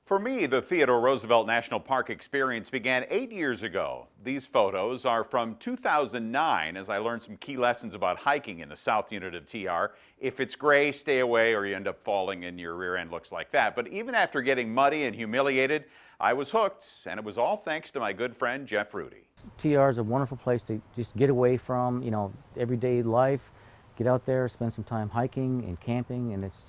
For me, the Theodore Roosevelt National Park experience began 8 years ago. These photos are from 2009 as I learned some key lessons about hiking in the south unit of TR. If it's gray, stay away or you end up falling and your rear end looks like that. But even after getting muddy and humiliated, I was hooked, and it was all thanks to my good friend Jeff Rudy. TR is a wonderful place to just get away from, everyday life, get out there, spend some time hiking and camping, and it's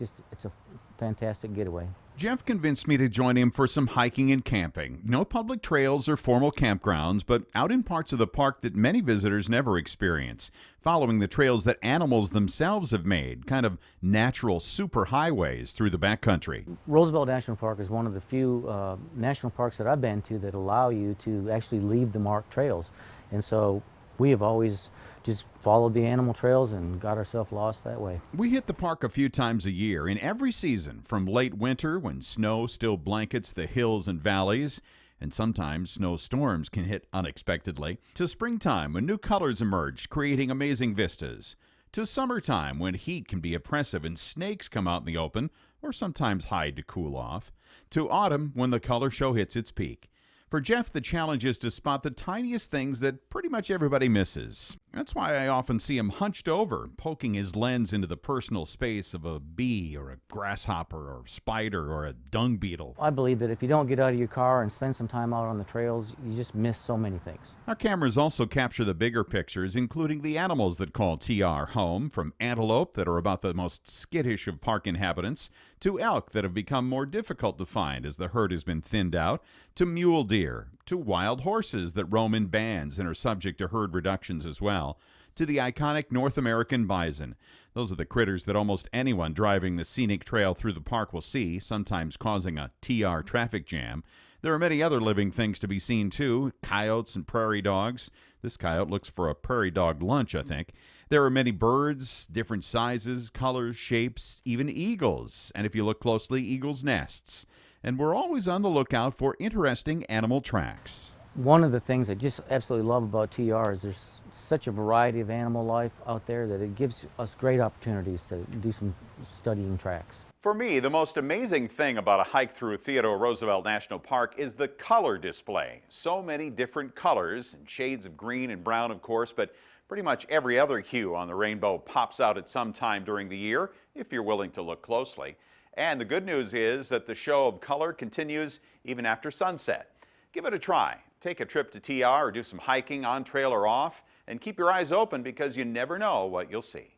a fantastic getaway. Jeff convinced me to join him for some hiking and camping. No public trails or formal campgrounds, but out in parts of the park that many visitors never experience, following the trails that animals themselves have made, kind of natural superhighways through the backcountry. Roosevelt National Park is one of the few national parks that I've been to that allow you to actually leave the marked trails. And so we have always just followed the animal trails and got ourselves lost that way. We hit the park a few times a year in every season, from late winter when snow still blankets the hills and valleys, and sometimes snowstorms can hit unexpectedly, to springtime when new colors emerge, creating amazing vistas, to summertime when heat can be oppressive and snakes come out in the open or sometimes hide to cool off, to autumn when the color show hits its peak. For Jeff, the challenge is to spot the tiniest things that pretty much everybody misses. That's why I often see him hunched over, poking his lens into the personal space of a bee or a grasshopper or spider or a dung beetle. I believe that if you don't get out of your car and spend some time out on the trails, you just miss so many things. Our cameras also capture the bigger pictures, including the animals that call TR home, from antelope that are about the most skittish of park inhabitants, to elk that have become more difficult to find as the herd has been thinned out, to mule deer, to wild horses that roam in bands and are subject to herd reductions as well, to the iconic North American bison. Those are the critters that almost anyone driving the scenic trail through the park will see, sometimes causing a TR traffic jam. There are many other living things to be seen too, coyotes and prairie dogs. This coyote looks for a prairie dog lunch, I think. There are many birds, different sizes, colors, shapes, even eagles, and if you look closely, eagles' nests. And we're always on the lookout for interesting animal tracks. One of the things I just absolutely love about TR is there's such a variety of animal life out there that it gives us great opportunities to do some studying tracks. For me, the most amazing thing about a hike through Theodore Roosevelt National Park is the color display. So many different colors and shades of green and brown, of course, but pretty much every other hue on the rainbow pops out at some time during the year, if you're willing to look closely. And the good news is that the show of color continues even after sunset. Give it a try. Take a trip to TR or do some hiking on trail or off, and keep your eyes open because you never know what you'll see.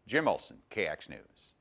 Jim Olson, KX News.